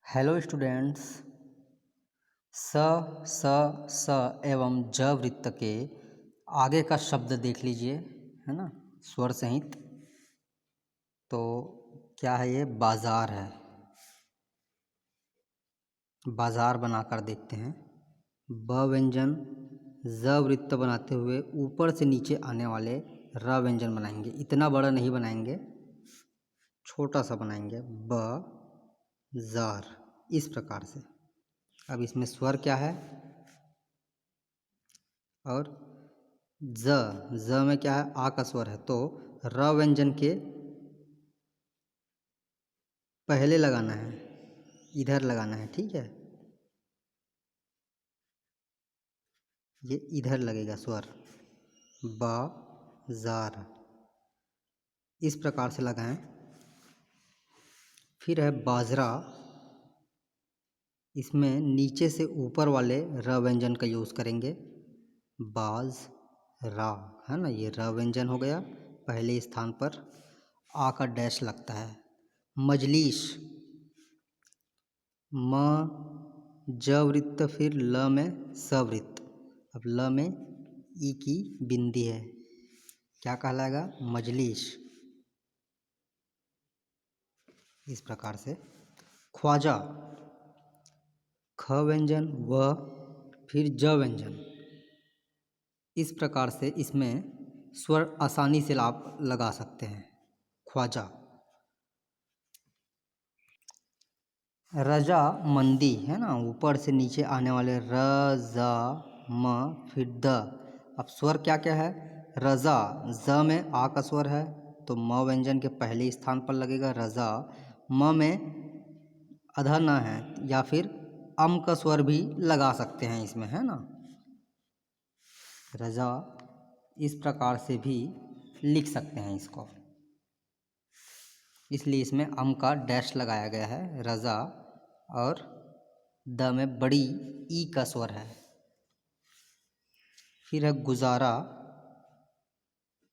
Hello students. स स स एवं ज वृत्त के आगे का शब्द देख लीजिए, है ना, स्वर सहित। तो क्या है? ये बाजार है। बाजार बनाकर देखते हैं। ब व्यंजन ज वृत्त बनाते हुए ऊपर से नीचे आने वाले र व्यंजन बनाएंगे। इतना बड़ा नहीं बनाएंगे, छोटा सा बनाएंगे। ब जार, इस प्रकार से। अब इसमें स्वर क्या है? और ज में क्या है? आ का स्वर है, तो र व्यंजन के पहले लगाना है, इधर लगाना है। ठीक है, ये इधर लगेगा स्वर। बा जार, इस प्रकार से लगाएं। फिर है बाजरा। इसमें नीचे से ऊपर वाले र व्यंजन का यूज़ करेंगे। बाज रा, है ना, ये र व्यंजन हो गया। पहले स्थान पर आ का डैश लगता है। मजलिस, म ज वृत्त, फिर ल में स वृत्त। अब ल में ई की बिंदी है, क्या कहलाएगा? मजलिस, इस प्रकार से। ख्वाजा, ख व्यंजन व फिर ज व्यंजन। इस प्रकार से इसमें स्वर आसानी से आप लगा सकते हैं। ख्वाजा। रजा मंदी, है ना, ऊपर से नीचे आने वाले र ज म फिर द। अब स्वर क्या क्या है? रजा, ज में आ का स्वर है, तो म व्यंजन के पहले स्थान पर लगेगा रजा। म में अधा न है, या फिर अम का स्वर भी लगा सकते हैं इसमें, है ना। रजा, इस प्रकार से भी लिख सकते हैं इसको, इसलिए इसमें अम का डैश लगाया गया है। रजा। और द में बड़ी ई का स्वर है। फिर है गुजारा।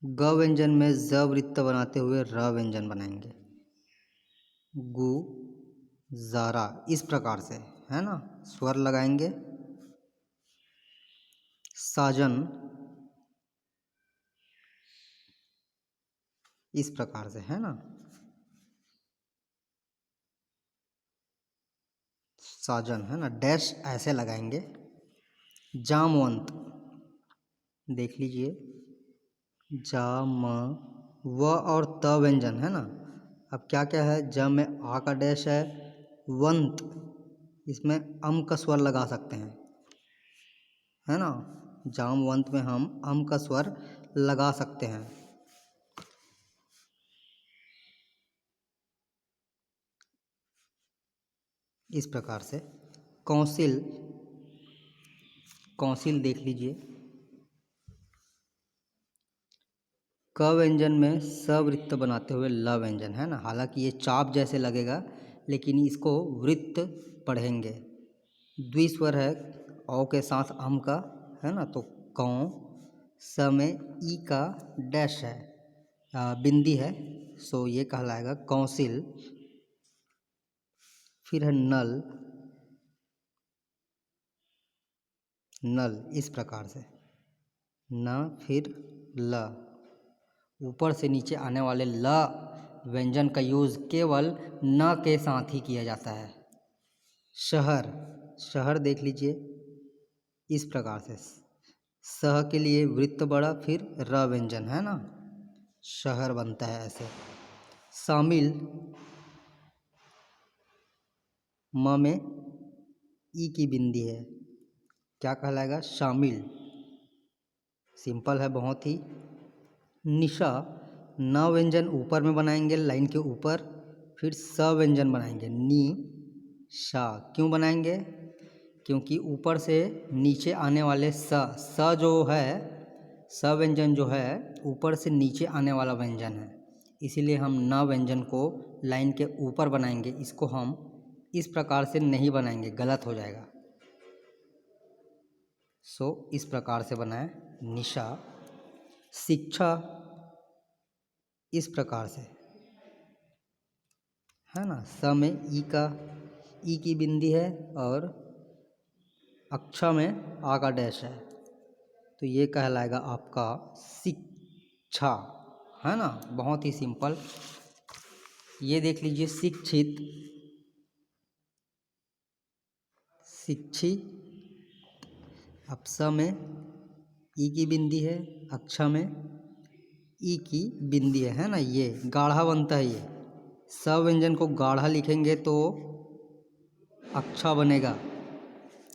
ग व्यंजन में ज वृत्त बनाते हुए र व्यंजन बनाएंगे। गु जारा, इस प्रकार से, है ना, स्वर लगाएंगे। साजन, इस प्रकार से, है ना। साजन, है ना, डैश ऐसे लगाएंगे। जामवंत, देख लीजिए। जाम व और त व्यंजन, है ना। अब क्या क्या है? ज में आ का डैश है। वंत, इसमें अम का स्वर लगा सकते हैं, है ना। जामवंत में हम अम का स्वर लगा सकते हैं। इस प्रकार से। कौंसिल, कौंसिल देख लीजिए। क व्यंजन में स वृत्त बनाते हुए ल व्यंजन, है ना। हालांकि ये चाप जैसे लगेगा, लेकिन इसको वृत्त पढ़ेंगे। द्विस्वर है, औ के साथ अम का, है ना, तो कौ। स में ई का डैश है, बिंदी है, सो ये कहलाएगा कौंसिल। फिर है नल। नल, इस प्रकार से। न फिर ल, ऊपर से नीचे आने वाले ल व्यंजन का यूज़ केवल न के साथ ही किया जाता है। शहर, शहर देख लीजिए, इस प्रकार से। सह के लिए वृत्त बड़ा, फिर र व्यंजन, है ना, शहर बनता है ऐसे। शामिल, म में ई की बिंदी है, क्या कहलाएगा? शामिल। सिंपल है बहुत ही। निशा, न व्यंजन ऊपर में बनाएंगे, लाइन के ऊपर, फिर स व्यंजन बनाएंगे। नी शा, क्यों बनाएंगे? क्योंकि ऊपर से नीचे आने वाले स जो है, स व्यंजन जो है ऊपर से नीचे आने वाला व्यंजन है, इसीलिए हम न व्यंजन को लाइन के ऊपर बनाएंगे। इसको हम इस प्रकार से नहीं बनाएंगे, गलत हो जाएगा। सो इस प्रकार से बनाएं। निशा। शिक्षा, इस प्रकार से, है ना, स में ई का ई की बिंदी है और अक्षा में आ का डैश है, तो ये कहलाएगा आपका शिक्षा, है ना। बहुत ही सिंपल। ये देख लीजिए शिक्षित, शिक्षी, अब स में ई की बिंदी है, अक्षा में ई की बिंदी है ना। ये गाढ़ा बनता है। ये स व्यंजन को गाढ़ा लिखेंगे तो अच्छा बनेगा,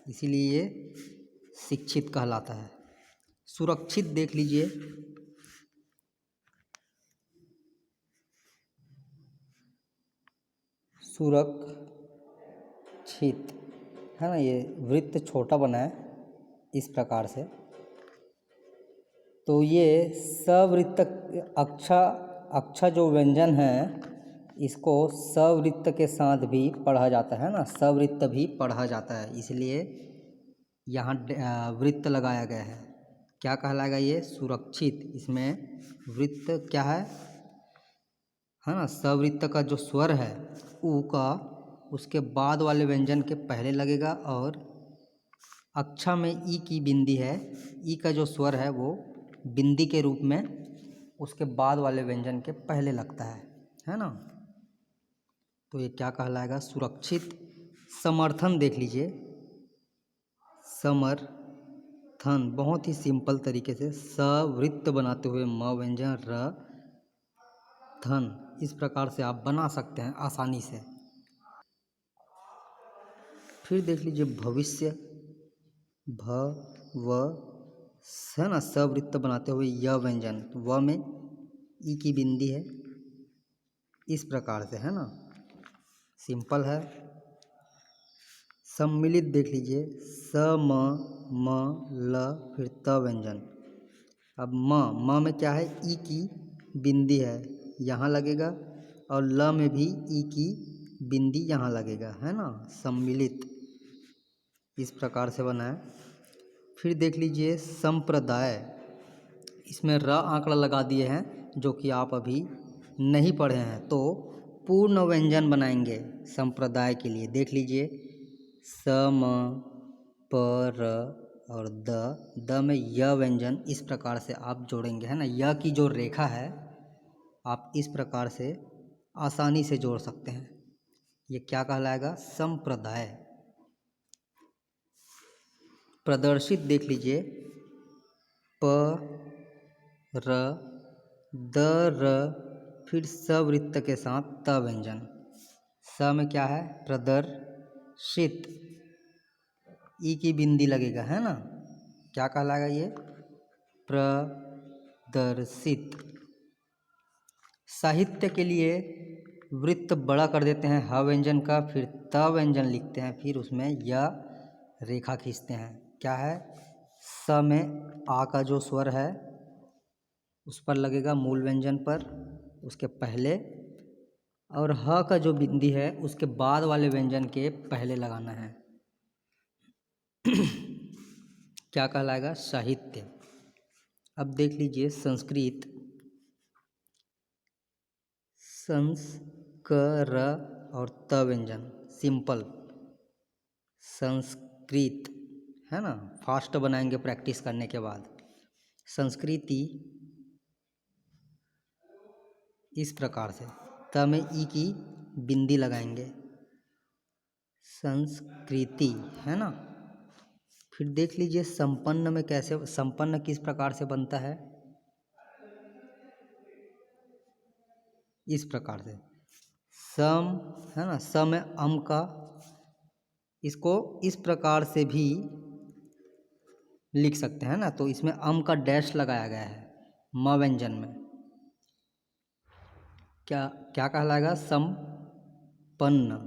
इसीलिए ये शिक्षित कहलाता है। सुरक्षित देख लीजिए, सुरक्षित, है ना। ये वृत्त छोटा बना है इस प्रकार से, तो ये सवृत्त अक्षा जो व्यंजन है इसको सवृत्त के साथ भी पढ़ा जाता है ना, सवृत्त भी पढ़ा जाता है, इसलिए यहाँ वृत्त लगाया गया है। क्या कहलाएगा ये? सुरक्षित। इसमें वृत्त क्या है ना, सवृत्त का जो स्वर है ऊ का उसके बाद वाले व्यंजन के पहले लगेगा, और अक्षा में ई की बिंदी है, ई का जो स्वर है वो बिंदी के रूप में उसके बाद वाले व्यंजन के पहले लगता है ना। तो ये क्या कहलाएगा? सुरक्षित। समर्थन देख लीजिए, समर्थन बहुत ही सिंपल तरीके से सवृत्त बनाते हुए म व्यंजन र धन, इस प्रकार से आप बना सकते हैं आसानी से। फिर देख लीजिए भविष्य, भ व है ना, सवृत्त बनाते हुए य व्यंजन, व में ई की बिंदी है, इस प्रकार से, है ना। सिंपल है। सम्मिलित देख लीजिए, स म ल फिर त व्यंजन। अब म में क्या है? ई की बिंदी है, यहाँ लगेगा, और ल में भी ई की बिंदी यहाँ लगेगा, है ना। सम्मिलित इस प्रकार से बना है। फिर देख लीजिए संप्रदाय, इसमें र आंकड़ा लगा दिए हैं जो कि आप अभी नहीं पढ़े हैं, तो पूर्ण व्यंजन बनाएंगे संप्रदाय के लिए। देख लीजिए स म प र और द में य व्यंजन, इस प्रकार से आप जोड़ेंगे, है ना। य की जो रेखा है आप इस प्रकार से आसानी से जोड़ सकते हैं। ये क्या कहलाएगा? संप्रदाय। प्रदर्शित देख लीजिए, प र द र फिर सवृत्त के साथ त व्यंजन। स में क्या है? प्रदर्शित, ई की बिंदी लगेगा, है ना। क्या कहलाएगा ये? प्रदर्शित। साहित्य के लिए वृत्त बड़ा कर देते हैं ह व्यंजन का, फिर त व्यंजन लिखते हैं, फिर उसमें य रेखा खींचते हैं। क्या है? स में आ का जो स्वर है उस पर लगेगा मूल व्यंजन पर, उसके पहले, और ह का जो बिंदी है उसके बाद वाले व्यंजन के पहले लगाना है। क्या कहलाएगा? साहित्य। अब देख लीजिए संस्कृत, संस्कर और त व्यंजन, सिंपल संस्कृत, है ना। फास्ट बनाएंगे प्रैक्टिस करने के बाद। संस्कृति इस प्रकार से, त में ई की बिंदी लगाएंगे, संस्कृति, है ना। फिर देख लीजिए संपन्न में कैसे, संपन्न किस प्रकार से बनता है? इस प्रकार से, सम, है ना, सम में अम का, इसको इस प्रकार से भी लिख सकते हैं ना, तो इसमें अम का डैश लगाया गया है म व्यंजन में। क्या क्या कहलाएगा? संपन्न।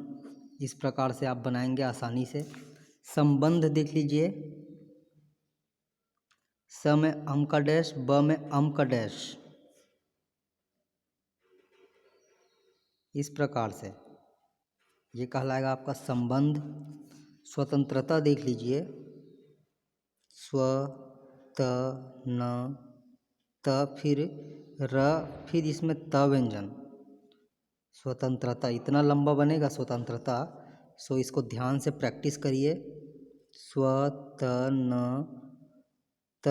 इस प्रकार से आप बनाएंगे आसानी से। संबंध देख लीजिए, स में अम का डैश, ब में अम का डैश, इस प्रकार से ये कहलाएगा आपका संबंध। स्वतंत्रता देख लीजिए, स्व त न त फिर र फिर इसमें त व्यंजन। स्वतंत्रता इतना लंबा बनेगा, स्वतंत्रता सो इसको ध्यान से प्रैक्टिस करिए। स्व त न त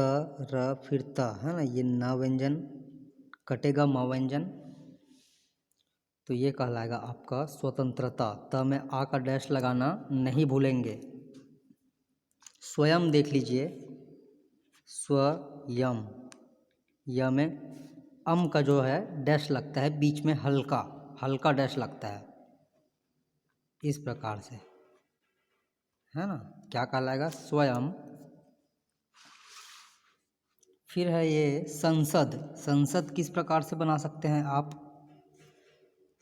र फिर त, है ना, ये न व्यंजन कटेगा म व्यंजन, तो ये कहलाएगा आपका स्वतंत्रता। त में आ का डैश लगाना नहीं भूलेंगे। स्वयं देख लीजिए, स्वयं, य में अम का जो है डैश लगता है, बीच में हल्का हल्का डैश लगता है, इस प्रकार से, है ना, क्या कहलाएगा, स्वयं। फिर है ये संसद। संसद किस प्रकार से बना सकते हैं आप,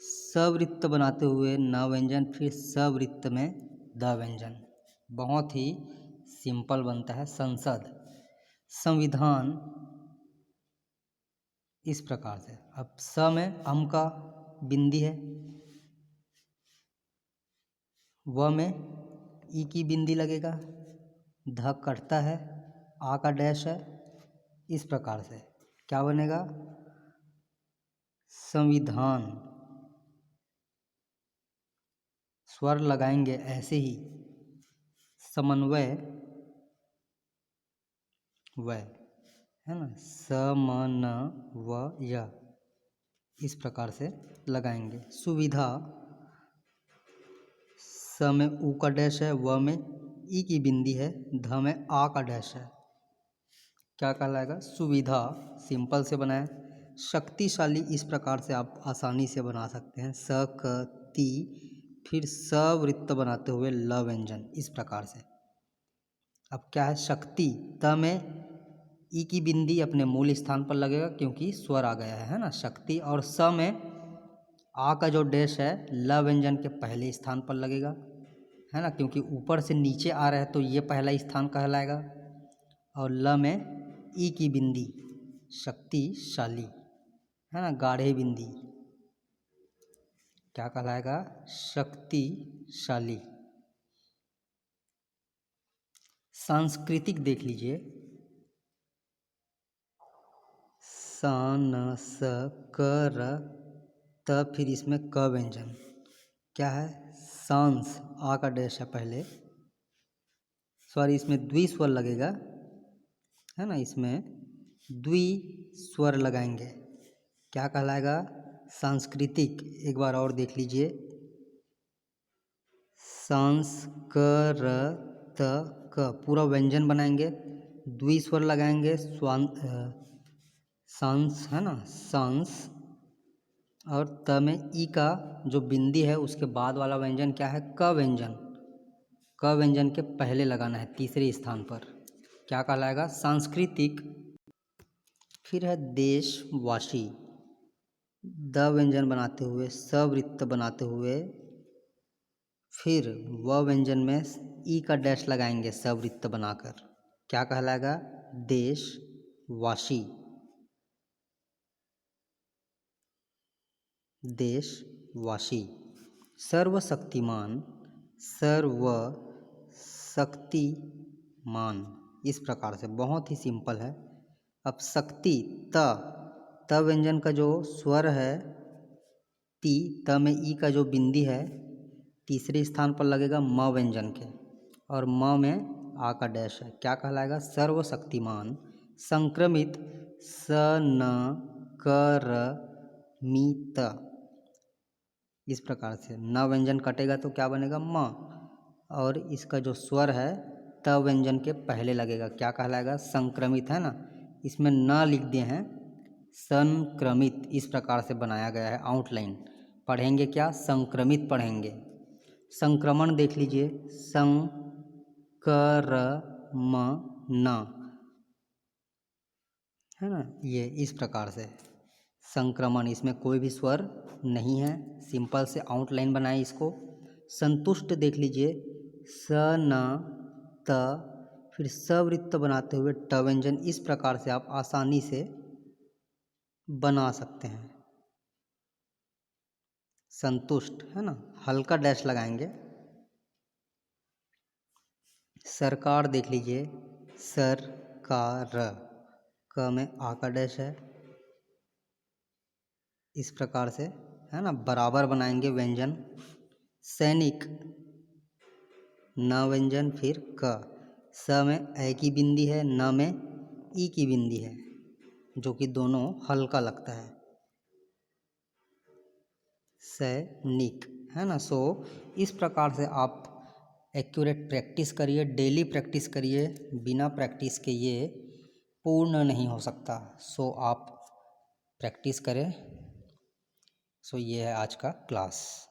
सवृत्त बनाते हुए न व्यंजन, फिर सवृत्त में द व्यंजन, बहुत ही सिंपल बनता है संसद। संविधान इस प्रकार से, अब स में अम का बिंदी है, व में ई की बिंदी लगेगा, ध कटता है, आ का डैश है, इस प्रकार से क्या बनेगा, संविधान। स्वर लगाएंगे ऐसे ही, समन्वय वय, है ना, समन्वय, इस प्रकार से लगाएंगे। सुविधा, स में ऊ का डैश है, व में ई की बिंदी है, ध में आ का डैश है, क्या कहलाएगा, सुविधा। सिंपल से बनाए। शक्तिशाली इस प्रकार से आप आसानी से बना सकते हैं, स क ती, फिर सवृत्त बनाते हुए ल व्यंजन, इस प्रकार से। अब क्या है, शक्ति, त में ई की बिंदी अपने मूल स्थान पर लगेगा क्योंकि स्वर आ गया है ना, शक्ति। और स में आ का जो डैश है ल व्यंजन के पहले स्थान पर लगेगा, है ना, क्योंकि ऊपर से नीचे आ रहा है तो ये पहला स्थान कहलाएगा। और ल में ई की बिंदी, शक्तिशाली, है ना, गाढ़े बिंदी, क्या कहलाएगा, शक्तिशाली। सांस्कृतिक देख लीजिए, सा न स क र त, फिर इसमें क व्यंजन, क्या है, सांस, आ का डैश है पहले, सॉरी इसमें द्विस्वर लगेगा, है ना, इसमें द्विस्वर लगाएंगे, क्या कहलाएगा, सांस्कृतिक। एक बार और देख लीजिए, सांस क र त क, पूरा व्यंजन बनाएंगे, द्विस्वर लगाएंगे, सांस, है ना, सांस। और त में ई का जो बिंदी है उसके बाद वाला व्यंजन क्या है, क व्यंजन, क व्यंजन के पहले लगाना है तीसरे स्थान पर, क्या कहलाएगा, सांस्कृतिक। फिर है देशवासी, द व्यंजन बनाते हुए, सवृत्त बनाते हुए, फिर व व्यंजन में ई का डैश लगाएंगे सवृत्त बनाकर, क्या कहलाएगा, देशवासी। देशवासी। सर्वशक्तिमान, सर्वशक्तिमान, इस प्रकार से, बहुत ही सिंपल है। अब शक्ति, त व्यंजन का जो स्वर है ती, त में ई का जो बिंदी है तीसरे स्थान पर लगेगा म व्यंजन के, और म में आ का डैश है, क्या कहलाएगा, सर्वशक्तिमान। संक्रमित, स न क र मी त, इस प्रकार से, न व्यंजन कटेगा तो क्या बनेगा, म, और इसका जो स्वर है त व्यंजन के पहले लगेगा, क्या कहलाएगा, संक्रमित, है ना, इसमें न लिख दिए हैं, संक्रमित, इस प्रकार से बनाया गया है आउटलाइन। पढ़ेंगे क्या, संक्रमित पढ़ेंगे। संक्रमण देख लीजिए, संक्रमण, है ना, ये इस प्रकार से संक्रमण, इसमें कोई भी स्वर नहीं है, सिंपल से आउटलाइन बनाए इसको। संतुष्ट देख लीजिए, स न त, फिर सवृत्त बनाते हुए ट व्यंजन, इस प्रकार से आप आसानी से बना सकते हैं, संतुष्ट, है ना, हल्का डैश लगाएंगे। सरकार देख लीजिए, सरकार, क में आ का डैश है, इस प्रकार से, है ना, बराबर बनाएंगे व्यंजन। सैनिक, न व्यंजन फिर क। स में ए की बिंदी है, न में ई की बिंदी है, जो कि दोनों हल्का लगता है। सैनिक है ना। सो इस प्रकार से आप एक्यूरेट प्रैक्टिस करिए, डेली प्रैक्टिस करिए। बिना प्रैक्टिस के ये पूर्ण नहीं हो सकता। सो आप प्रैक्टिस करें। सो ये है आज का क्लास।